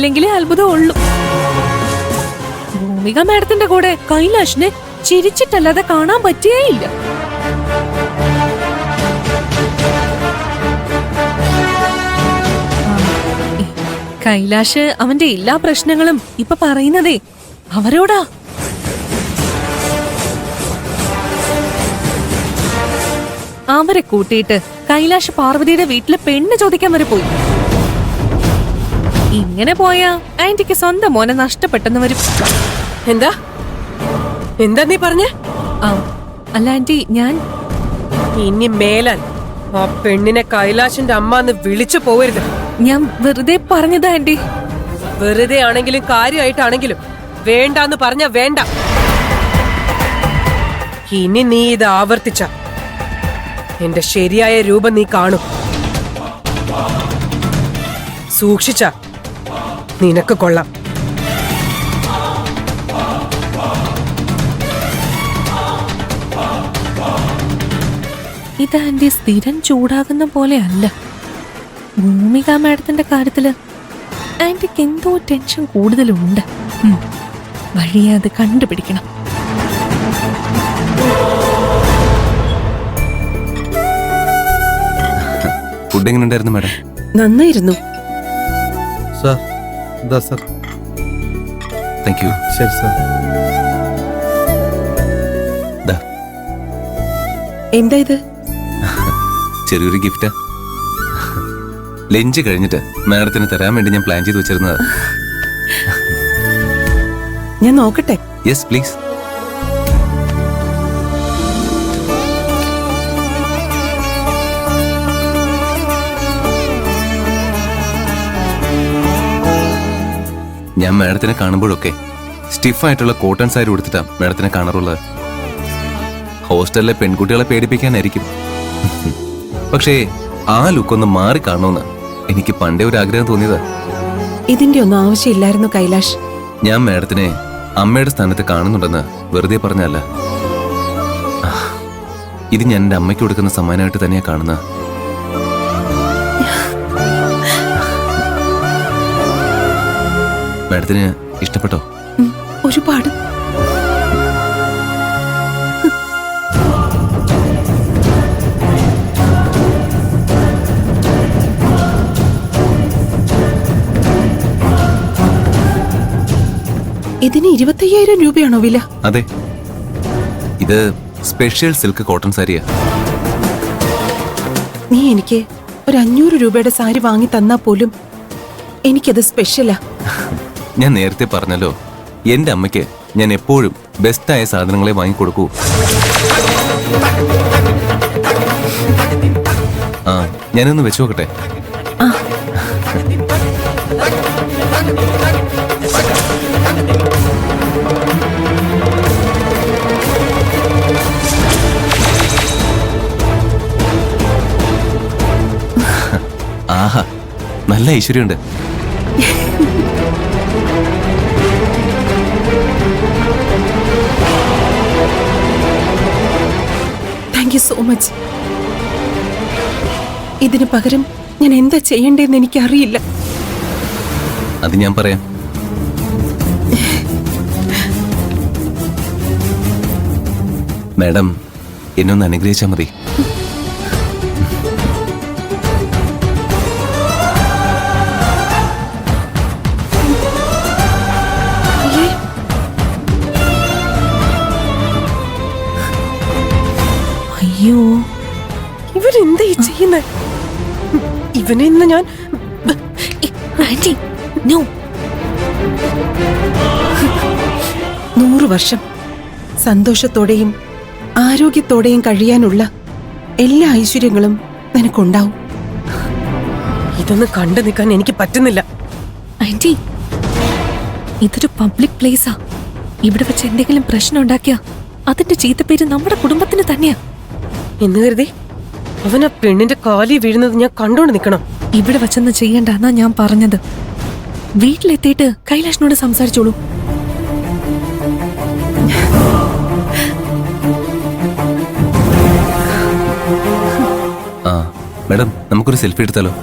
ഇല്ലെങ്കിലേ അത്ഭുതം ഉള്ളൂ. ഭൂമിക മാഡത്തിന്റെ കൂടെ കൈലാഷിനെ ചിരിച്ചിട്ടല്ലാതെ കാണാൻ പറ്റിയേയില്ല. കൈലാഷ് അവന്റെ എല്ലാ പ്രശ്നങ്ങളും ഇപ്പൊ പറയുന്നതേ അവരോടാ. അവരെ കൂട്ടിയിട്ട് കൈലാഷ് പാർവതിയുടെ വീട്ടിലെ പെണ്ണ് ചോദിക്കാൻ വരെ പോയി. ഇങ്ങനെ പോയാ ആന്റിക്ക് സ്വന്തം മോനെ നഷ്ടപ്പെട്ടെന്ന് വരും. എന്താ എന്താ നീ പറഞ്ഞേ? അല്ല ആന്റി, ഞാൻ ഇനി മേലാൽ ആ പെണ്ണിനെ കൈലാഷിന്റെ അമ്മ എന്ന് വിളിച്ചു പോവരുത്. ഞാൻ വെറുതെ പറഞ്ഞത് ആന്റി. വെറുതെ ആണെങ്കിലും കാര്യമായിട്ടാണെങ്കിലും വേണ്ടാന്ന് പറഞ്ഞ വേണ്ട. ഇനി നീ ഇത് ആവർത്തിച്ച എന്റെ ശരിയായ രൂപം നീ കാണും. സൂക്ഷിച്ച നിനക്ക് കൊള്ളാം. ഇത് ആന്റി സ്ഥിരം ചൂടാകുന്ന പോലെ അല്ല. ഭൂമിക മാഡത്തിന്റെ കാര്യത്തില് ആന്റിക്ക് എന്തോ ടെൻഷൻ കൂടുതലുണ്ട്. വഴിയെ അത് കണ്ടുപിടിക്കണം. ഫുഡ് എങ്ങനെ ഉണ്ടായിരുന്നു മാഡം? നന്നായിരുന്നു സാർ. ഇതാ സാർ. Thank you. ശരി സാർ. എന്താ ഇത്? ചെറിയൊരു ഗിഫ്റ്റാ. ലഞ്ച് കഴിഞ്ഞിട്ട് മാഡത്തിന് തരാൻ വേണ്ടി ഞാൻ പ്ലാൻ ചെയ്ത് വെച്ചിരുന്നത്. ഞാൻ നോക്കട്ടെ? Yes please. ഞാൻ മാഡത്തിനെ കാണുമ്പോഴൊക്കെ സ്റ്റിഫായിട്ടുള്ള കോട്ടൺ സാരി ഉടുത്തിട്ടാ മാഡത്തിനെ കാണാറുള്ളത്. ഹോസ്റ്റലിലെ പെൺകുട്ടികളെ പേടിപ്പിക്കാനായിരിക്കും. പക്ഷേ ആ ലുക്കൊന്ന് മാറി കാണണമെന്ന് എനിക്ക് പണ്ടേ ഒരു ആഗ്രഹം തോന്നിയതാ. ഇതിന്റെ ഒന്നും ആവശ്യമില്ലായിരുന്നു കൈലാഷ്. ഞാൻ മാഡത്തിനെ അമ്മയുടെ സ്ഥാനത്ത് കാണുന്നുണ്ടെന്ന് വെറുതെ പറഞ്ഞല്ല. ഇത് ഞാൻ എൻ്റെ അമ്മയ്ക്ക് കൊടുക്കുന്ന സമ്മാനമായിട്ട് തന്നെയാ കാണുന്ന. മാഡത്തിന് ഇഷ്ടപ്പെട്ടോ? ഒരുപാട്. ഇതിന് 25,000 രൂപയാണോ വില? അതെ, ഇത് സ്പെഷ്യൽ സിൽക്ക് കോട്ടൺ സാരിയാ. നീ എനിക്ക് ഒരു 500 രൂപയുടെ സാരി വാങ്ങി തന്നാ പോലും എനിക്കത് സ്പെഷ്യലാ. ഞാൻ നേരത്തെ പറഞ്ഞല്ലോ, എന്റെ അമ്മയ്ക്ക് ഞാൻ എപ്പോഴും ബെസ്റ്റായ സാധനങ്ങളെ വാങ്ങിക്കൊടുക്കൂ. ആ, ഞാനൊന്ന് വെച്ചു നോക്കട്ടെ. ആഹാ, നല്ല ഐശ്വര്യമുണ്ട്. Thank you so much. ഇതിന് പകരം ഞാൻ എന്താ ചെയ്യണ്ടേന്ന് എനിക്കറിയില്ല. അത് ഞാൻ പറയാം. മാഡം എന്നൊന്ന് അനുഗ്രഹിച്ചാൽ മതി. അയ്യോ, ഇവരെന്താ ഈ ചെയ്യുന്നത്? ഇവനെ ഇന്ന് ഞാൻ ആന്റി, നോ. 100 വർഷം സന്തോഷത്തോടെയും ആരോഗ്യത്തോടെയും കഴിയാനുള്ള എല്ലാ ഐശ്വര്യങ്ങളും നിനക്കുണ്ടാവും. ഇതൊന്ന് കണ്ടു നിൽക്കാൻ എനിക്ക് പറ്റുന്നില്ല. ആന്റി, ഇതൊരു പബ്ലിക് പ്ലേസാ. ഇവിടെ വെച്ച് എന്തെങ്കിലും പ്രശ്നം ഉണ്ടാക്കിയാ അതിന്റെ ചീത്തപ്പേര് നമ്മുടെ കുടുംബത്തിന് തന്നെയാ. എന്ന് കരുതി അവൻ ആ പെണ്ണിന്റെ കാലി വീഴുന്നത് ഞാൻ കണ്ടോണ്ട് നിൽക്കണം? ഇവിടെ വെച്ചൊന്നും ചെയ്യണ്ടെന്നാ ഞാൻ പറഞ്ഞത്. വീട്ടിലെത്തിയിട്ട് കൈലാഷിനോട് സംസാരിച്ചോളൂ. ആ മാഡം, നമുക്കൊരു സെൽഫി എടുത്താലോ?